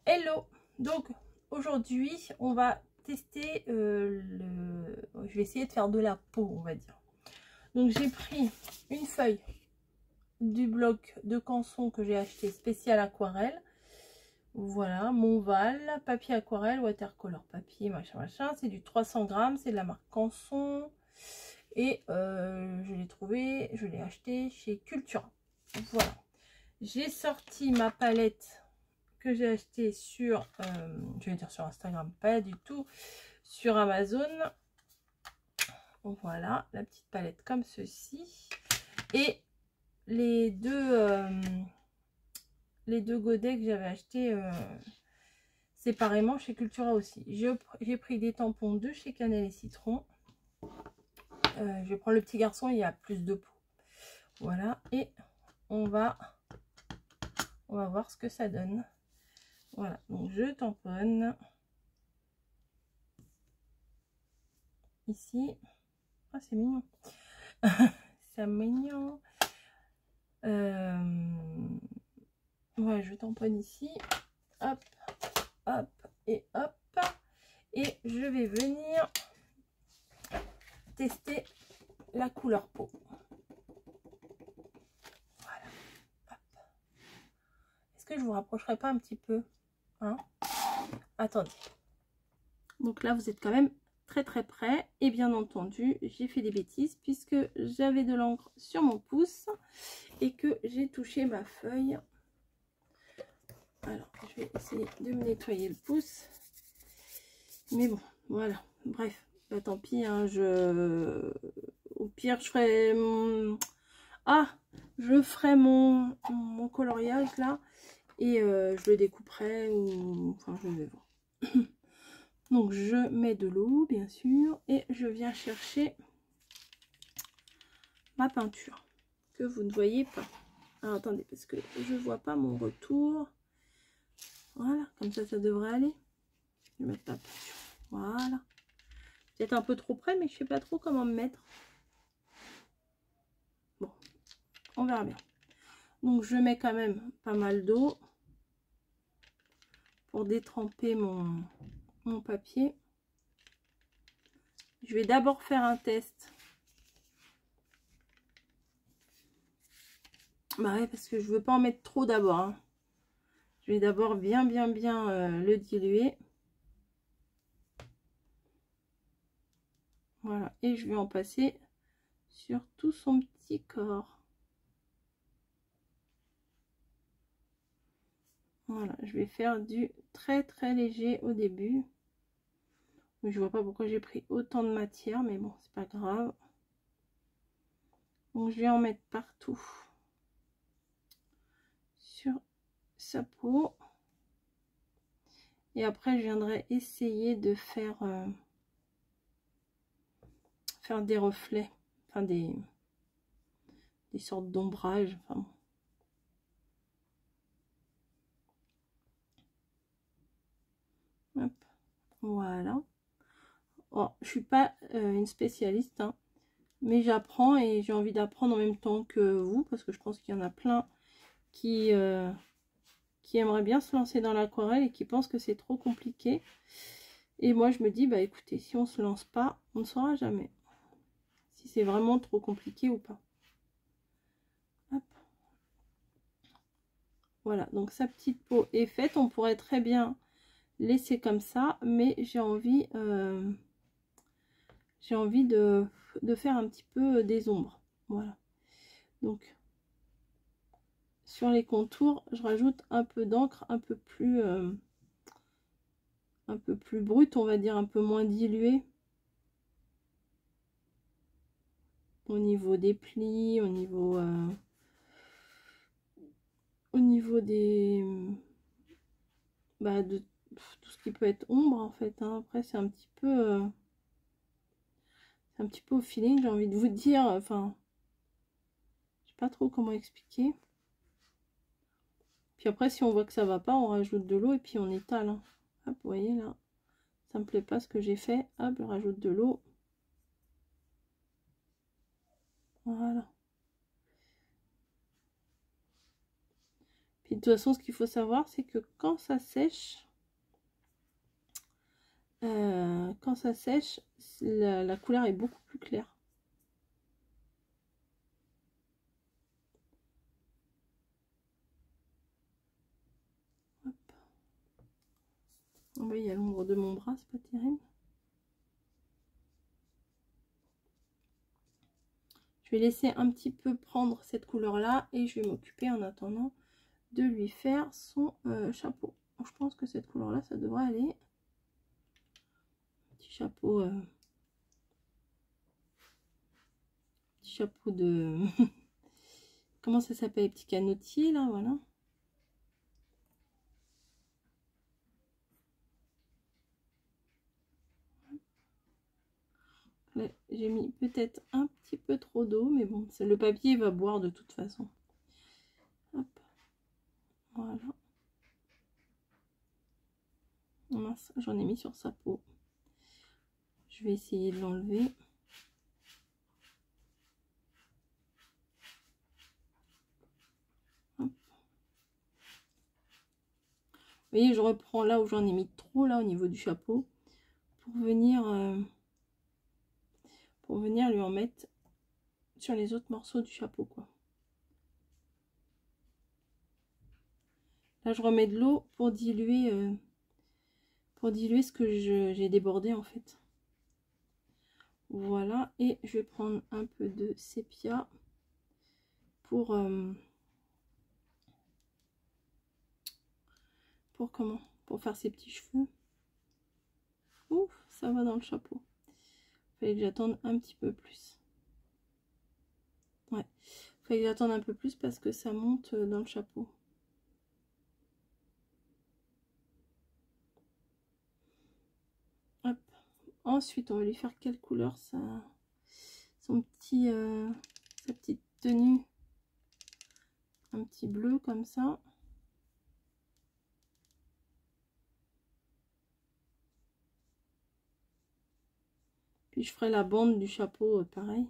Hello, donc aujourd'hui on va tester je vais essayer de faire de la peau, on va dire. Donc j'ai pris une feuille du bloc de Canson que j'ai acheté spécial aquarelle. Voilà, Montval, papier aquarelle, watercolor papier, machin machin. C'est du 300 grammes, c'est de la marque Canson. Et je l'ai trouvé, je l'ai acheté chez Cultura. Voilà, j'ai sorti ma palette que j'ai acheté sur, je vais dire sur Instagram, pas du tout, sur Amazon. Voilà, la petite palette comme ceci. Et les deux godets que j'avais achetés séparément chez Cultura aussi. J'ai pris des tampons de chez Cannelle et Citron. Je vais prendre le petit garçon, il y a plus de peau. Voilà, et on va voir ce que ça donne. Voilà, donc je tamponne ici. Ah, c'est mignon. C'est mignon. Ouais, je tamponne ici. Hop, hop et hop. Et je vais venir tester la couleur peau. Voilà. Est-ce que je vous rapprocherai pas un petit peu, hein? Attendez. Donc là, vous êtes quand même très près. Et bien entendu, j'ai fait des bêtises puisque j'avais de l'encre sur mon pouce et que j'ai touché ma feuille. Alors, je vais essayer de me nettoyer le pouce. Mais bon, voilà. Bref, bah, tant pis. Hein, au pire, je ferai mon coloriage là. Et je le découperai ou... Enfin, je vais voir. Donc, je mets de l'eau, bien sûr. Et je viens chercher ma peinture. Que vous ne voyez pas. Alors, attendez, parce que je vois pas mon retour. Voilà, comme ça devrait aller. Je vais mettre la peinture. Voilà. Peut-être un peu trop près, mais je sais pas trop comment me mettre. Bon, on verra bien. Donc, je mets quand même pas mal d'eau pour détremper mon papier. Je vais d'abord faire un test. Bah ouais, parce que je veux pas en mettre trop d'abord. Hein. Je vais d'abord bien le diluer. Voilà, et je vais en passer sur tout son petit corps. Voilà, je vais faire du très léger au début. Je vois pas pourquoi j'ai pris autant de matière, mais bon, c'est pas grave. Donc je vais en mettre partout sur sa peau. Et après, je viendrai essayer de faire des reflets, enfin des sortes d'ombrage. Enfin, hop, voilà. Oh, je suis pas une spécialiste, hein, mais j'apprends et j'ai envie d'apprendre en même temps que vous, parce que je pense qu'il y en a plein qui aimeraient bien se lancer dans l'aquarelle et qui pensent que c'est trop compliqué. Et moi, je me dis, bah écoutez, si on se lance pas, on ne saura jamais si c'est vraiment trop compliqué ou pas. Hop. Voilà, donc sa petite peau est faite. On pourrait très bien laisser comme ça, mais j'ai envie de faire un petit peu des ombres. Voilà, donc sur les contours, je rajoute un peu d'encre un peu plus brute, on va dire, un peu moins diluée. Au niveau des plis, au niveau des de tout ce qui peut être ombre en fait, hein. Après c'est un petit peu au feeling, j'ai envie de vous dire, enfin je sais pas trop comment expliquer. Puis après, si on voit que ça va pas, on rajoute de l'eau et puis on étale, hein. Hop, vous voyez là, ça me plaît pas ce que j'ai fait. Hop, je rajoute de l'eau. Voilà. Puis Puis de toute façon, ce qu'il faut savoir, c'est que quand ça sèche, la couleur est beaucoup plus claire. Hop. Vous voyez, il y a l'ombre de mon bras, c'est pas terrible. Je vais laisser un petit peu prendre cette couleur-là et je vais m'occuper en attendant de lui faire son chapeau. Je pense que cette couleur-là, ça devrait aller. Petit chapeau de... Comment ça s'appelle? Petit canotier, là, voilà. J'ai mis peut-être un petit peu trop d'eau, mais bon, le papier va boire de toute façon. Hop. Voilà. Mince, j'en ai mis sur sa peau. Je vais essayer de l'enlever. Vous voyez, je reprends là où j'en ai mis trop, là, au niveau du chapeau, pour venir lui en mettre sur les autres morceaux du chapeau, quoi. Là, je remets de l'eau pour diluer ce que j'ai débordé, en fait. Voilà, et je vais prendre un peu de sépia pour faire ses petits cheveux. Ouf, ça va dans le chapeau. Il fallait que j'attende un petit peu plus. Ouais, il fallait que j'attende un peu plus parce que ça monte dans le chapeau. Hop. Ensuite, on va lui faire quelle couleur ça, sa petite tenue. Un petit bleu comme ça. Puis je ferai la bande du chapeau pareil.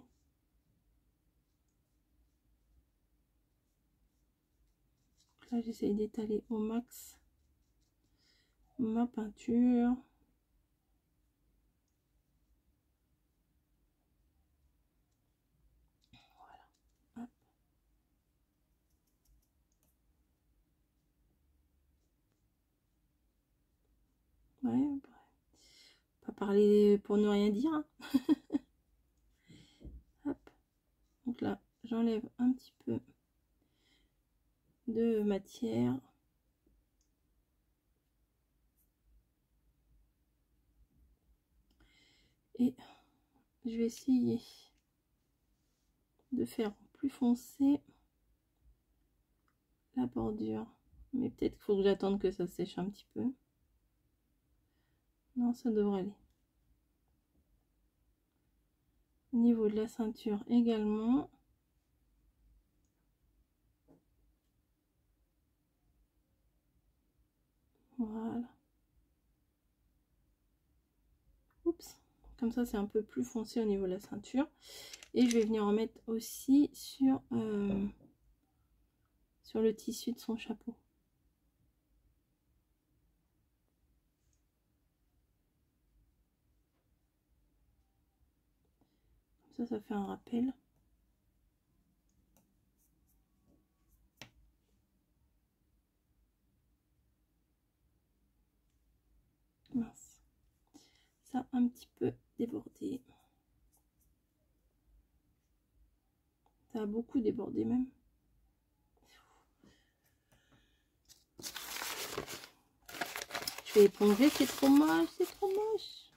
Là, j'essaye d'étaler au max ma peinture. Voilà. Hop. Ouais, pas parler pour ne rien dire. Hein. Hop. Donc là, j'enlève un petit peu de matière. Et je vais essayer de faire plus foncé la bordure. Mais peut-être qu'il faut que j'attende que ça sèche un petit peu. Non, ça devrait aller. Au niveau de la ceinture également. Voilà. Oups. Comme ça, c'est un peu plus foncé au niveau de la ceinture. Et je vais venir en mettre aussi sur le tissu de son chapeau. Comme ça fait un rappel. Mince. Ça a un petit peu débordé. Ça a beaucoup débordé même. Je vais éponger, c'est trop moche, c'est trop moche.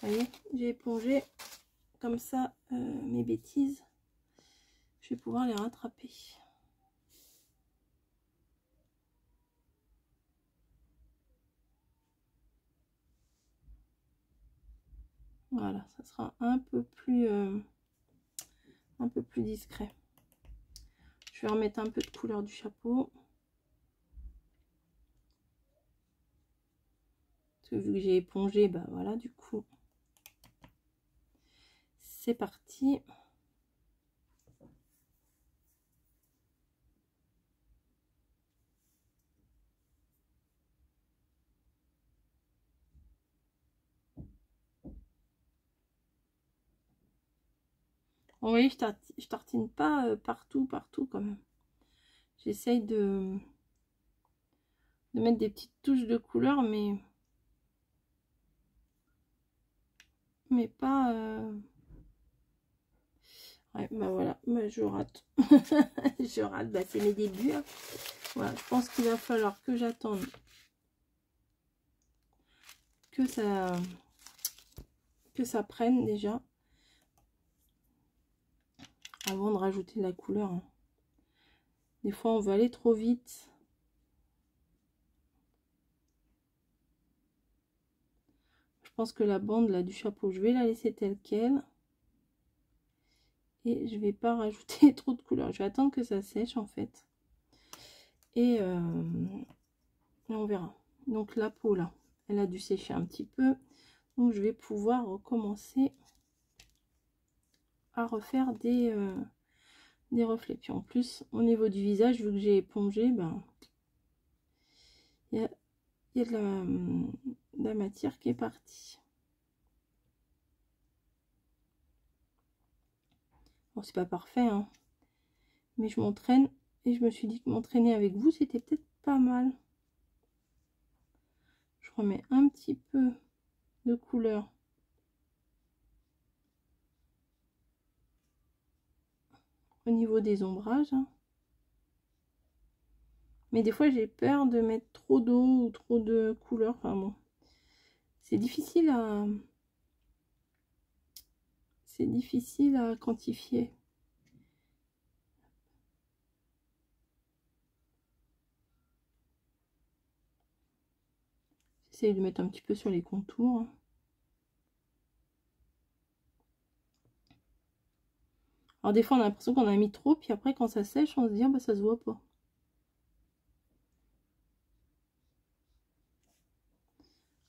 Vous voyez, j'ai épongé comme ça mes bêtises. Je vais pouvoir les rattraper. Voilà, ça sera un peu plus discret. Je vais remettre un peu de couleur du chapeau. Parce que vu que j'ai épongé, bah voilà, du coup, c'est parti. Vous voyez, je tartine pas partout quand même. J'essaye de mettre des petites touches de couleur, mais pas... Ouais, bah voilà, bah je rate. Je rate, bah c'est mes débuts. Hein. Voilà, je pense qu'il va falloir que j'attende que ça prenne déjà avant de rajouter de la couleur. Hein. Des fois, on va aller trop vite. Je pense que la bande là du chapeau, je vais la laisser telle quelle. Et je vais pas rajouter trop de couleurs. Je vais attendre que ça sèche en fait. Et on verra. Donc la peau là, elle a dû sécher un petit peu. Donc je vais pouvoir recommencer à refaire des reflets. Puis en plus, au niveau du visage, vu que j'ai épongé, ben il y a de la matière qui est partie. Bon, c'est pas parfait, hein, mais je m'entraîne et je me suis dit que m'entraîner avec vous, c'était peut-être pas mal. Je remets un petit peu de couleur au niveau des ombrages. Hein. Mais des fois, j'ai peur de mettre trop d'eau ou trop de couleur. Enfin bon, c'est difficile à quantifier. J'essaye de mettre un petit peu sur les contours. Alors des fois, on a l'impression qu'on a mis trop, puis après, quand ça sèche, on se dit, ah, bah, ça se voit pas.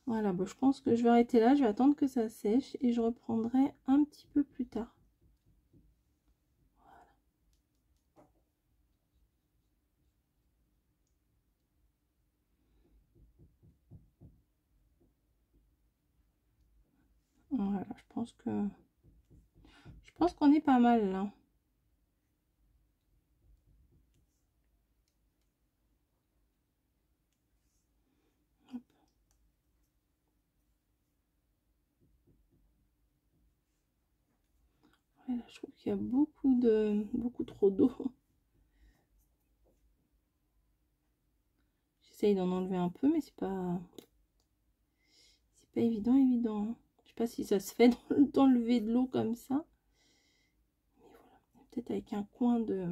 Voilà, bah, je pense que je vais arrêter là. Je vais attendre que ça sèche et je reprendrai un petit peu plus tard. Voilà, je pense qu'on est pas mal là. Voilà, je trouve qu'il y a beaucoup trop d'eau. J'essaye d'en enlever un peu, mais c'est pas évident. Hein. Je sais pas si ça se fait d'enlever de l'eau comme ça. Mais voilà, peut-être avec un coin de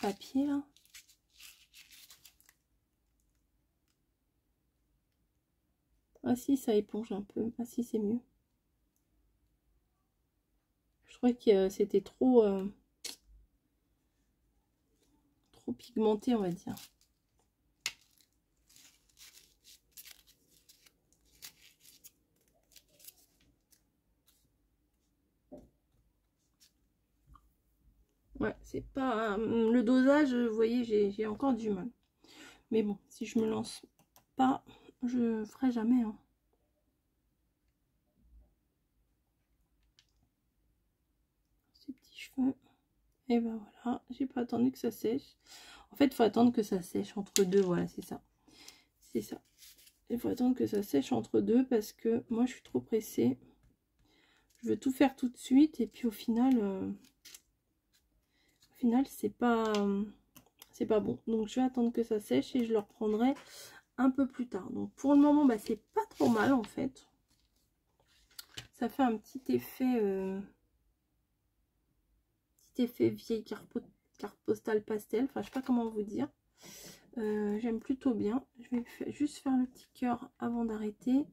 papier là. Ah si, ça éponge un peu. Ah si, c'est mieux. Je trouvais que c'était trop pigmenté, on va dire. Ouais, c'est pas... le dosage, vous voyez, j'ai encore du mal. Mais bon, si je me lance pas, je ferai jamais. Hein. Ces petits cheveux. Et ben voilà, j'ai pas attendu que ça sèche. En fait, il faut attendre que ça sèche entre deux. Voilà, c'est ça. C'est ça. Il faut attendre que ça sèche entre deux parce que moi, je suis trop pressée. Je veux tout faire tout de suite et puis au final c'est pas bon. Donc je vais attendre que ça sèche et je le reprendrai un peu plus tard. Donc pour le moment, bah, c'est pas trop mal en fait. Ça fait un petit effet vieille carte postale pastel. Enfin, je sais pas comment vous dire. J'aime plutôt bien. Je vais juste faire le petit cœur avant d'arrêter.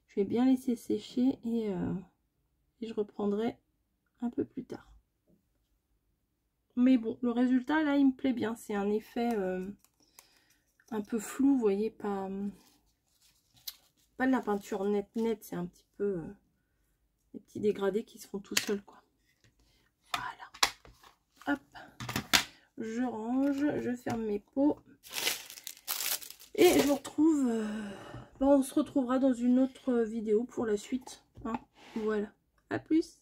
Je vais bien laisser sécher et je reprendrai un peu plus tard. Mais bon, le résultat là, il me plaît bien. C'est un effet un peu flou, vous voyez, pas de la peinture nette, c'est un petit peu des petits dégradés qui se font tout seuls, quoi. Voilà. Hop, je range, je ferme mes pots. Et je vous retrouve, on se retrouvera dans une autre vidéo pour la suite. Hein. Voilà. À plus.